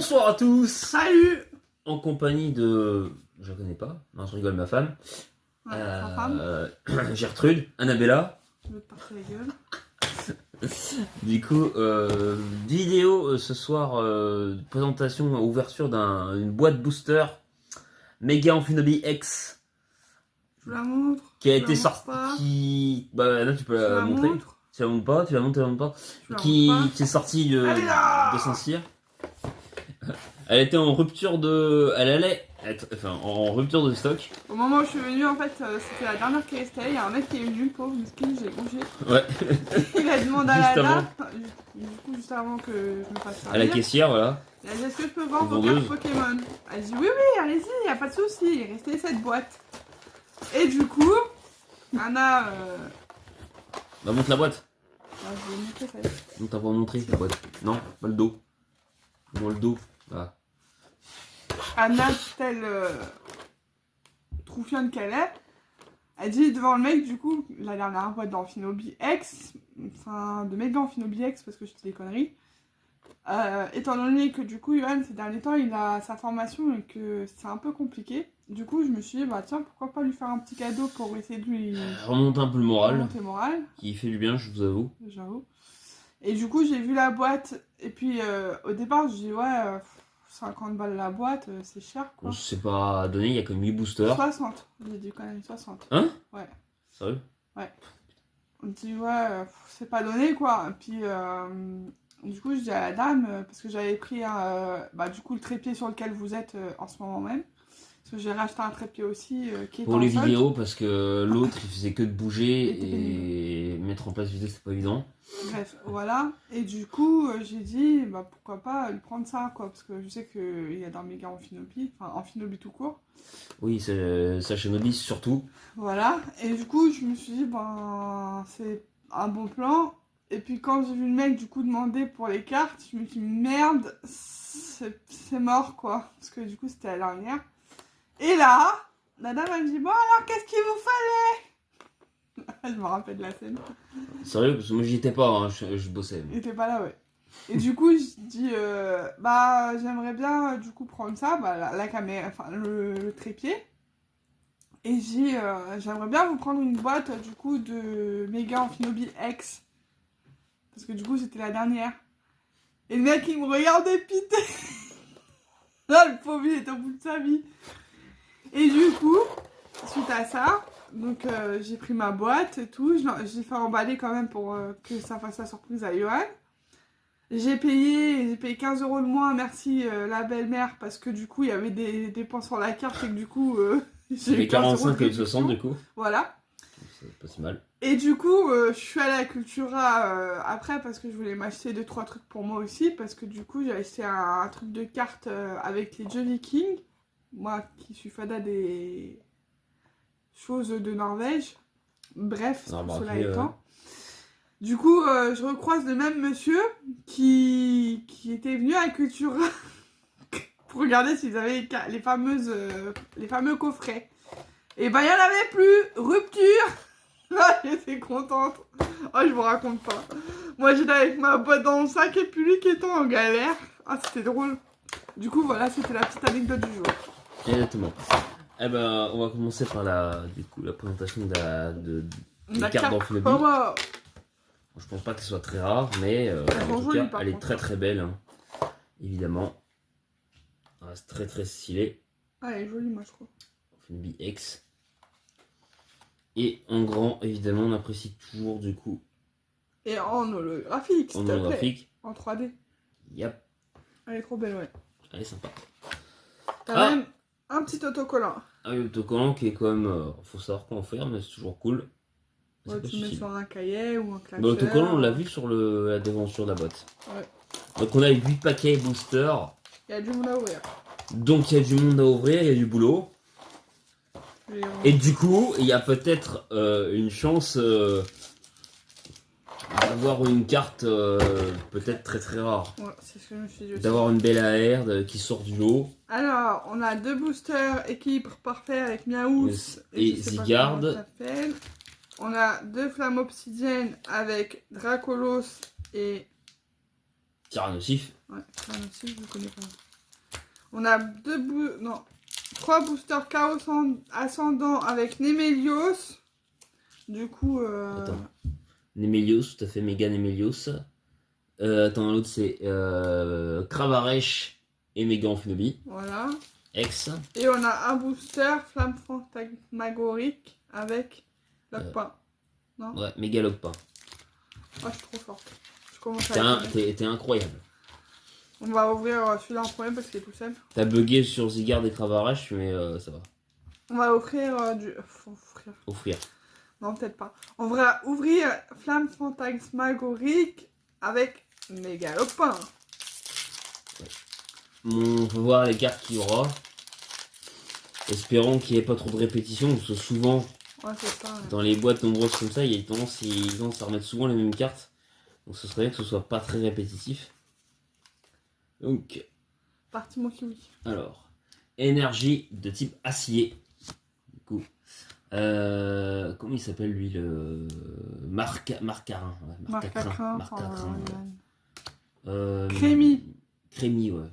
Bonsoir à tous. Salut. En compagnie de... Je la connais pas. Non, je rigole, ma femme. Ouais, ta femme. Gertrude, Annabella. Je vais te partir la gueule. Du coup, vidéo ce soir, présentation, ouverture d'une boîte booster Mega Amphinobi X Je vous la montre. qui a Je été la montre pas. sortie. Bah là, tu peux Je la la montrer. montre. Tu la montres pas, tu la montres, tu la montres pas. Je la Qui montre pas. est sortie de Elle est là. Saint-Cyr. Elle était en rupture de. Elle allait être. Enfin, en rupture de stock. Au moment où je suis venue, en fait, c'était la dernière qui restait. Il y a un mec qui est venu, pauvre miskin, j'ai bougé. Ouais. Il a demandé à Juste la avant. dame, du coup, juste avant que je me fasse À la servir. caissière, voilà. Il a dit, est-ce que je peux vendre vos Vendeuse. cartes Pokémon? Elle dit, oui, oui, allez-y, il n'y a pas de souci. Il est resté cette boîte. Et du coup, Anna. Bah, montre la boîte. Je vais vous montrer ça. Non, t'as pas montré la boîte. Non, pas le dos. Dans le dos. Voilà. Anna, telle troufiane qu'elle est, elle dit devant le mec, du coup, la dernière boîte d'Amphinobi X, enfin de Mega Amphinobi X parce que je dis des conneries, étant donné que du coup, Johan, ces derniers temps, il a sa formation et que c'est un peu compliqué, du coup, je me suis dit, bah tiens, pourquoi pas lui faire un petit cadeau pour essayer de lui Remonte un peu le moral. remonter le moral, Qui fait du bien, je vous avoue. j'avoue. Et du coup, j'ai vu la boîte, et puis au départ, je dis, ouais, 50 balles la boîte, c'est cher quoi. On sait pas donné, il y a comme 8 boosters. 60, j'ai dit quand même 60. Hein? Ouais. Sérieux? On me dit ouais, c'est pas donné quoi. Et puis du coup je dis à la dame, parce que j'avais pris bah, du coup le trépied sur lequel vous êtes en ce moment même. Parce que j'ai racheté un trépied aussi qui est Pour en les solde. vidéos, parce que l'autre il faisait que de bouger Il était et mettre en place vidéo c'est pas évident. Bref, voilà. Et du coup j'ai dit bah pourquoi pas lui prendre ça quoi. Parce que je sais qu'il y a dans Mega Amphinobi, enfin Amphinobi tout court. Oui, c'est ça chez Nobis surtout. Voilà, et du coup, je me suis dit, ben, c'est un bon plan. Et puis, quand j'ai vu le mec, du coup, demander pour les cartes, je me suis dit, merde, c'est mort, quoi. Parce que, du coup, c'était la dernière. Et là, la dame, elle me dit, bon, alors, qu'est-ce qu'il vous fallait? Je me rappelle de la scène. Sérieux, parce que moi j'y étais pas, hein, je bossais. Il était pas là, ouais. Et du coup, je dis, bah, j'aimerais bien, du coup, prendre ça, bah, la caméra, enfin, le trépied. Et j'ai, j'aimerais bien vous prendre une boîte du coup de Mega Amphinobi X. Parce que du coup c'était la dernière. Et le mec il me regardait piter. Là le pauvre il était au bout de sa vie. Et du coup, suite à ça, donc j'ai pris ma boîte et tout. J'ai fait emballer quand même pour que ça fasse la surprise à Johan. J'ai payé 15 € de moins, merci la belle-mère, parce que du coup il y avait des dépenses sur la carte et que du coup... J'ai fait 45 et 60 du coup. Voilà. C'est pas si mal. Et du coup, je suis allée à Cultura après parce que je voulais m'acheter 2-3 trucs pour moi aussi. Parce que du coup, j'ai acheté un truc de cartes avec les jeux Vikings. Moi qui suis fada des choses de Norvège. Bref, cela étant. Du coup, je recroise le même monsieur qui était venu à Cultura pour regarder s'ils avaient les fameux coffrets. Et ben, il n'y en avait plus. Rupture. Là, j'étais contente. Oh, je vous raconte pas. Moi, j'étais avec ma boîte dans le sac et puis lui qui était en galère. Ah, c'était drôle. Du coup, voilà, c'était la petite anecdote du jour. Exactement. Eh ben, on va commencer par la présentation des cartes d'Amphinobi. Oh, Je pense pas qu'elle soit très rare, mais en tout cas, elle est très très belle. Hein. Évidemment. C'est très très stylé. ah, elle est jolie, moi, je trouve. Amphinobi X. Et en grand, évidemment, on apprécie toujours du coup. Et en holographique, s'il te plaît. Holographique. En 3D. Yep. Elle est trop belle, ouais. Elle est sympa. T'as même un petit autocollant. Ah oui, autocollant qui est quand même. Faut savoir quoi en faire, mais c'est toujours cool. Ouais, tu le mets sur un cahier ou un classeur. Bah, l'autocollant, on l'a vu sur la déventure de la boîte. Ouais. Donc on a 8 paquets booster. Il y a du monde à ouvrir. Donc il y a du monde à ouvrir, il y a du boulot. Et du coup, il y a peut-être une chance d'avoir une carte peut-être très très rare. Ouais, c'est ce que je me suis dit aussi. D'avoir une belle AR qui sort du lot. Alors, on a 2 boosters équilibre parfait avec Miaous et Zygarde. On a 2 flammes obsidiennes avec Dracolos et Tyrannosif. Ouais, Tyrannosif, je connais pas. On a 3 boosters Chaos Ascendant avec Nemelios. Du coup... Attends. Nemelios, tout à fait, méga Nemelios. Attends, l'autre c'est Cravaresh et méga Amphinobi. Voilà. Ex. Et on a un booster Flamme Fantasmagorique avec Logpain. Non? Ouais, méga Logpain. Oh, je suis trop forte. Je commence à T'es incroyable. On va ouvrir celui-là en premier parce qu'il est tout seul. T'as bugué sur Zygarde et Cravaresh, mais ça va. On va offrir Offrir. Non, peut-être pas. On va ouvrir Flamme Fantasmagorique avec méga Logpain. On peut voir les cartes qu'il y aura. Espérons qu'il n'y ait pas trop de répétitions, parce que souvent, dans les boîtes nombreuses comme ça, il y a tendance à remettre souvent les mêmes cartes. Donc ce serait bien que ce soit pas très répétitif. Donc, parti mon kiwi. Alors, énergie de type acier. Du coup, comment il s'appelle lui, le Marcarin. Marcacrin. Crémy. Crémy, ouais.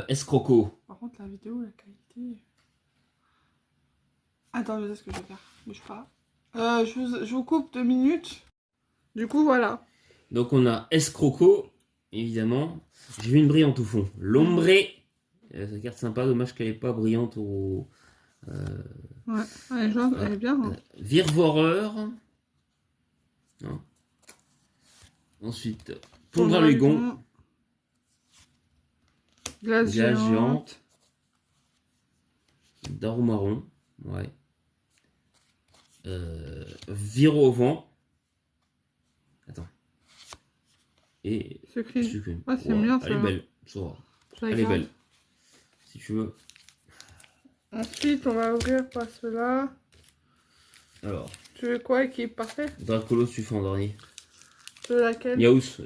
Escroco. Par contre, la vidéo, la qualité. Attends, je sais ce que je vais faire. Bouge pas. Je vous coupe 2 minutes. Du coup, voilà. Donc, on a Escroco, évidemment. J'ai vu une brillante au fond. L'ombré. Cette carte sympa, dommage qu'elle n'est pas brillante au. Ouais, elle est bien. Hein. Virvoreur. Non. Ensuite, Tondralugon. Glace géante. Darumaron. Ouais. Viro au vent. Attends. Et. Secret. Ah, c'est bien ça. Elle est belle. Elle est belle. Si tu veux. Ensuite, on va ouvrir par cela. Alors. Tu veux quoi qui est parfait? Dracolos, tu fais en dernier. Tu veux laquelle? Yaous.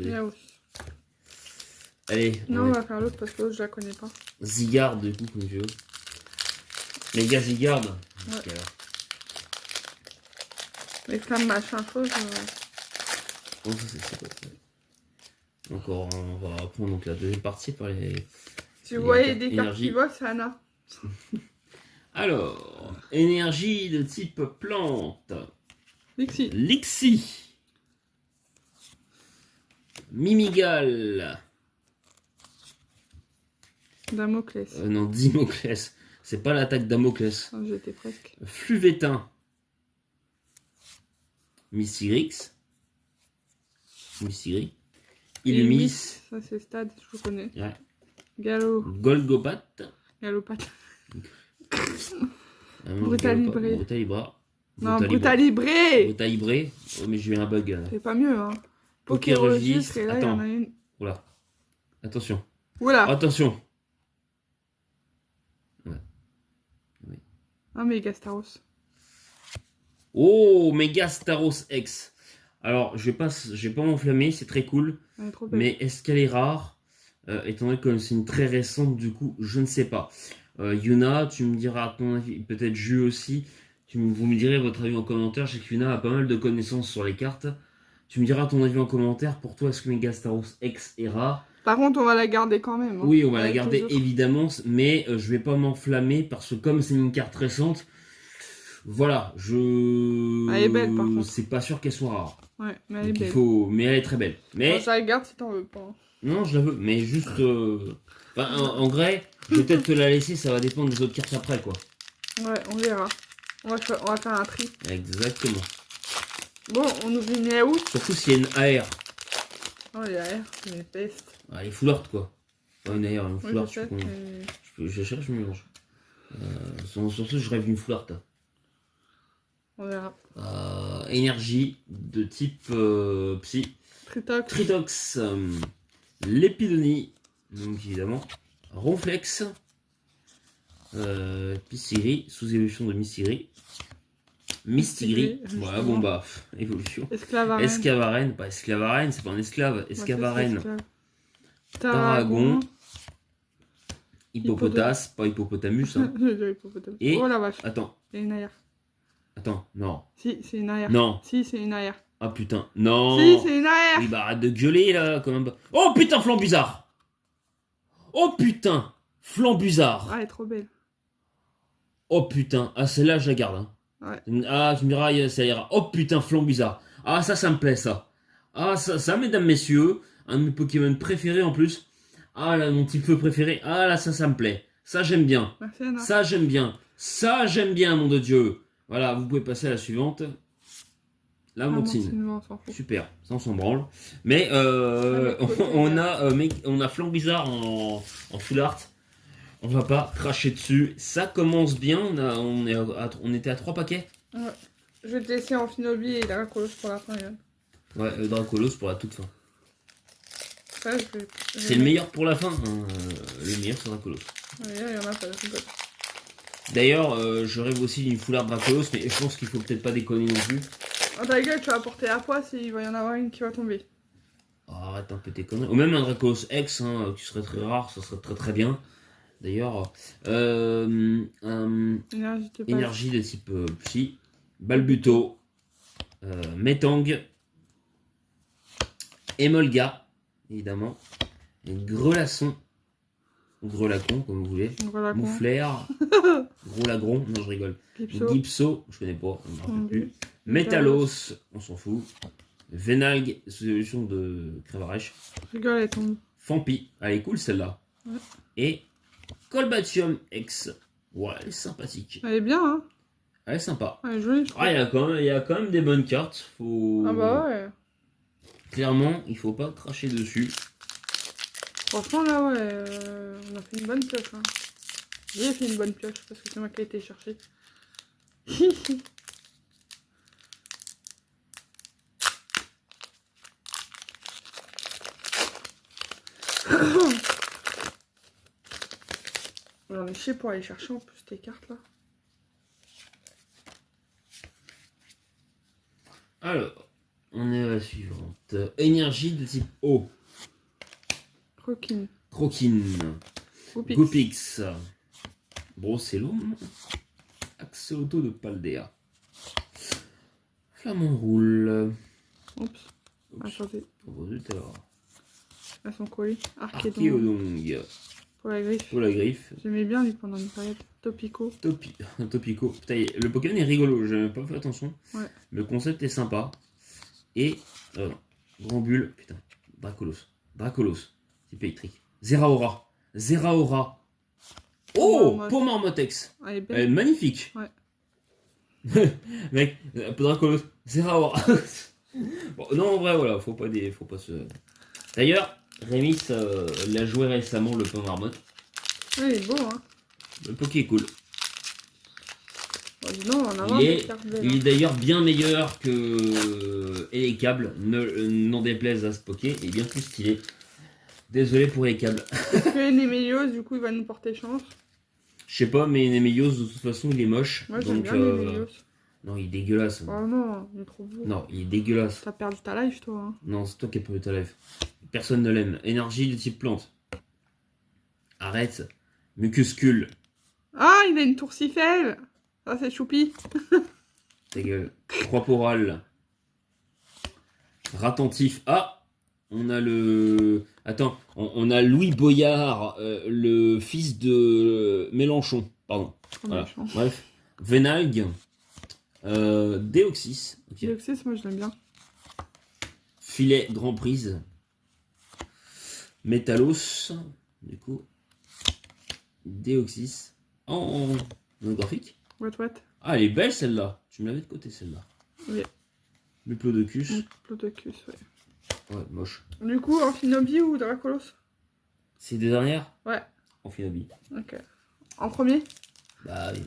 Allez. Non, on va faire l'autre parce que l'autre, je la connais pas. Zygarde, du coup, comme tu veux. Méga Zygarde. Ouais. Les flammes machin chose. Oh, c'est pas vrai. Encore, on va prendre donc la deuxième partie par les. Si vous voyez des cartes qui volent, c'est Anna. Alors, énergie de type plante. Lixie. Lixie. Mimigal. Damoclès. Non, Dimoclès. C'est pas l'attaque Damoclès. Oh, j'étais presque. Fluvétin. Mistirix. Mistigri. Illumis. Ça, c'est Stade, je vous connais. Ouais. Gallo. Golgopat. Gallopat. Brutalibré. Non, Brutalibré. Brutalibré. Oh, mais j'ai eu un bug. C'est pas mieux, hein. Pokéregistre. Et là, il y en a une. Oula. Attention. Oula. Attention. Ouais. Oui. Un Mégastaros. Oh, Mégastaros X. Alors, je vais pas m'enflammer, c'est très cool. Mais est-ce qu'elle est rare? Étant donné que c'est une très récente, du coup, je ne sais pas. Yuna, tu me diras à ton avis, peut-être Ju aussi. Vous me direz votre avis en commentaire. Je sais que Yuna a pas mal de connaissances sur les cartes. Tu me diras ton avis en commentaire. Pour toi, est-ce que Mégastaros X est rare? Par contre, on va la garder quand même. Hein, oui, on va la garder évidemment, mais je vais pas m'enflammer parce que comme c'est une carte récente, voilà, elle est belle par contre. C'est pas sûr qu'elle soit rare. Ouais, mais elle est belle. Mais elle est très belle. Mais ça la garde si t'en veux pas. Non, je la veux, mais juste. En vrai, je vais peut-être te la laisser, ça va dépendre des autres cartes après, quoi. Ouais, on verra. On va faire un tri. Exactement. Bon, on ouvre une Yaourt. Surtout s'il y a une AR. Oh, les AR, c'est une peste. Ah, les foulards, quoi. Pas une AR, une foulard, je cherche, je mélange. Surtout, je rêve d'une foulard. On verra. Énergie de type psy. Tritox. Tritox. L'épidonie. Donc évidemment. Ronflex. Pissigri. Sous-évolution de Mistigri. Mistigri. Voilà, bon bah, évolution. Esclavarène. Escavarène. Pas Esclavarène, c'est pas un esclave. Escavarène. Tarragon. Hippopotas. Pas Hippopotamus. Hein. Et. Oh la vache. Attends. Il y a une AR. Attends, non. Si, c'est une AR. Non. Si, c'est une AR. Ah putain, non. Si, c'est une AR. Oui, bah arrête de gueuler là, quand même. Oh putain, flanc bizarre. Oh putain, Flambuzard. Ah, elle est trop belle. Oh putain, ah celle-là je la garde. Hein. Ouais. Ah, tu me diras, ça ira. Oh putain, Flambuzard. Ah, ça me plaît, ça. Ah, ça, mesdames, messieurs, un de mes Pokémon préférés en plus. Ah, là, mon petit feu préféré. Ah, là, ça me plaît. Ça, j'aime bien. Merci, Anna. Ça, j'aime bien. Ça, j'aime bien, nom de Dieu. Voilà, vous pouvez passer à la suivante. La Montine. Super, ça, on s'en branle. Mais, on a Flambuzard en full art. On va pas cracher dessus. Ça commence bien. On était à 3 paquets. Ouais. Je vais te laisser Amphinobi et Dracolos pour la fin. Yann. Ouais, Dracolos pour la toute fin. Ça, c'est le meilleur pour la fin. Hein. Le meilleur, c'est Dracolos. Ouais, il y en a pas, je rigole. D'ailleurs, je rêve aussi d'une foulard Dracolos, mais je pense qu'il faut peut-être pas déconner non plus. Oh, ta gueule, tu vas porter à poids s'il va y en avoir une qui va tomber. Oh, arrête un peu tes conneries. Ou même un Dracolos X, hein, qui serait très rare, ça serait très très bien. D'ailleurs, énergie de type Psy, Balbuto, Metang, Emolga, évidemment, et Grelasson, ou Grelacon, comme vous voulez, Mouflair, Grolagron, non je rigole, Gipso, je connais pas, on ne me rappelle plus, Métalos, on s'en fout, Venalg, solution de Crévarèche, je rigole, elle tombe. Fampi, elle est cool celle-là, ouais. Et Colbatium X, ouais, elle est sympathique. Elle est bien, hein. Elle est sympa. Elle est jolie, je trouve. Ah, il y a quand même des bonnes cartes. Ah bah ouais. Clairement, il faut pas cracher dessus. Franchement, là, ouais, on a fait une bonne pioche. Hein. J'ai fait une bonne pioche parce que c'est moi qui ai été chercher. J'en ai chier pour aller chercher en plus tes cartes là. Alors, on est à la suivante. Énergie de type eau. Croquine. Goopix. Brossellum. Axolotl de Paldea. Flamant roule. Oups. Attendez. Elles sont collées. Archéodong. Pour la griffe. J'aimais bien lui pendant une période. Topico. Topico. Putain, le Pokémon est rigolo, j'ai pas fait attention. Ouais. Le concept est sympa. Et Grand Bulle, putain, Dracolos, type électrique. Zeraora. Oh, pour Marmotex. Elle est magnifique. Ouais. Mec, Dracolos, Zeraora. Bon, non, en vrai, voilà, faut pas se. D'ailleurs, Rémi l'a joué récemment, le Pont Marmotte. Ouais, il est beau, hein. Le Poké est cool. Bon, non, il est d'ailleurs bien meilleur que les câbles, n'en déplaise à ce Poké, il est bien plus stylé. Désolé pour les câbles. Est-ce que Nemelios, du coup, il va nous porter chance? Je sais pas, mais Nemelios, de toute façon, il est moche. Moi, j'aime bien Nemelios. Non, il est dégueulasse. Oh non, il est trop beau. Non, il est dégueulasse. T'as perdu ta life, toi. Hein. Non, c'est toi qui as perdu ta life. Personne ne l'aime. Énergie de type plante. Arrête. Mucuscule. Ah, il a une tourcifelle. Ça, c'est choupi. Ta gueule. Croix-porale. Ratentif. Ah, on a le... Attends, on a Louis Boyard, le fils de Mélenchon. Pardon. Voilà. Bref. Venalg. Deoxys. Okay. Deoxys, moi, je l'aime bien. Filet Grand Prise. Métalos. Du coup. Deoxys. En graphique. What. Ah, elle est belle celle-là. Tu me l'avais de côté celle-là. Oui. Luplodocus. Ouais. Ouais, moche. Du coup, Amphinobi ou Dracolos? C'est deux dernières? Ouais. Amphinobi. Ok. En premier? Bah oui.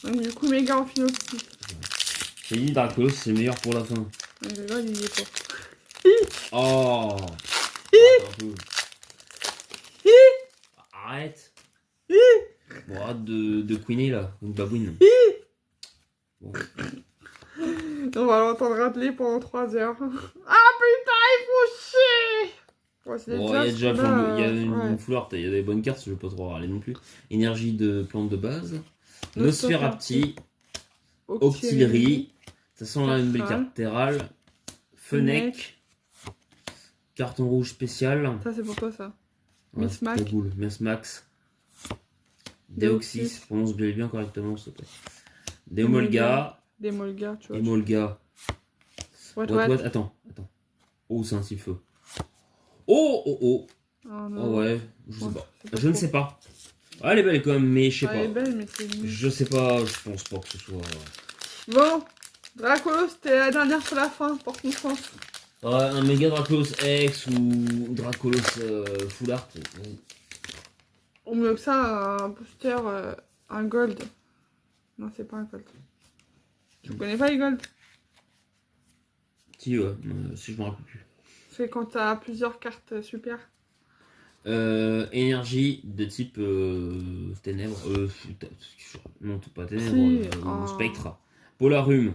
Donc, du coup, méga Amphinobi. J'ai dit Dracolos, c'est meilleur pour la fin. Là, il y est pas. Oh. Arrête. Bon, arrête de queener là, une babouine. Bon. On va l'entendre rappeler pendant 3 heures. Ah putain, il faut chier! Bon, il y a déjà il y a une fleur, il y a des bonnes cartes, je ne veux pas trop râler non plus. Énergie de plante de base. Nosferapti. Octillerie. Ça sent là une belle carte Terral. Fennec. Carton rouge spécial. Ça, c'est pour toi, ça. Ouais, Miss Mac. très cool. Miss Max. Deoxys, prononce bien correctement, s'il te plaît. Demolga. Demolga, tu vois. Demolga. What. Attends. Oh, c'est un siffle. Oh non. ouais, je ne sais pas. Ah, elle est belle quand même, mais je sais pas. Elle est belle, mais c'est nul. Je sais pas, je pense pas que ce soit... Bon, Dracolos, c'était la dernière pour la fin, porte une chance. Ouais, un méga Dracolos X ou Dracolos Full Art. Ou mieux que ça, un booster, un gold. Non, c'est pas un gold. Tu connais pas les gold? Si, ouais, si je me rappelle plus. C'est quand t'as plusieurs cartes super. Énergie de type ténèbres. Non, pas ténèbres. Si, Spectra. Polarum.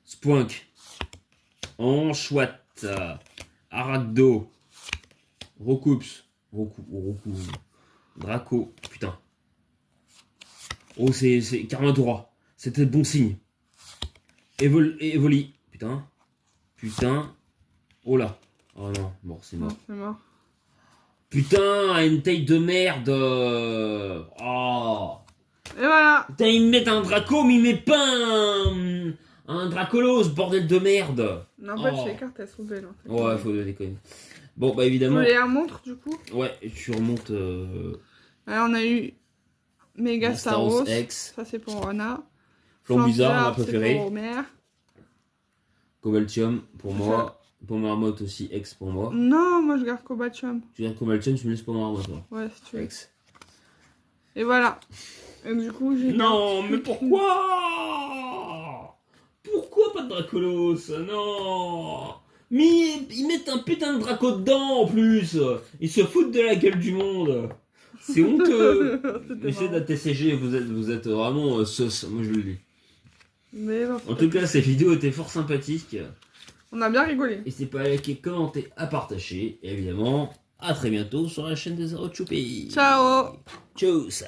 Spoink. Enchouette. Arachdo. Rokups. Roku. Draco. Putain. Oh, c'est Carnotaura. C'était bon signe. Evoli. Putain. Oh là. Oh non, bon, c'est mort. Non, c'est mort. Putain, une taille de merde. Oh. Et voilà. Putain, ils me mettent un Draco, mais ils mettent pas un Dracolos, bordel de merde. N'empêche, les cartes, elles sont belles. En fait. Ouais, faut déconner. Bon, bah évidemment. Tu les remontres, du coup? Ouais, tu remontes. Alors, on a eu Megastaros. X. Ça, c'est pour Rona. Flambuzard, ma préférée. C'est pour Homer. Cobaltium, pour moi. Pomarmotte aussi, X pour moi. Non, moi je garde Cobachum. Tu gardes Cobaltium, tu me laisses Pomarmotte, toi. Ouais, si tu veux. X. Et voilà. Et du coup, j'ai. Non, mais pourquoi? Pourquoi pas de Dracolos? Non. Mais ils mettent un putain de Draco dedans en plus. Ils se foutent de la gueule du monde. C'est honteux. Messieurs de la TCG, vous êtes vraiment sauce. Moi je le dis. Mais non, en tout cas, ces vidéos étaient fort sympathiques. On a bien rigolé. N'hésitez pas à liker, commenter, à partager. Et évidemment, à très bientôt sur la chaîne des Zero Choupi. Ciao. Tchuss.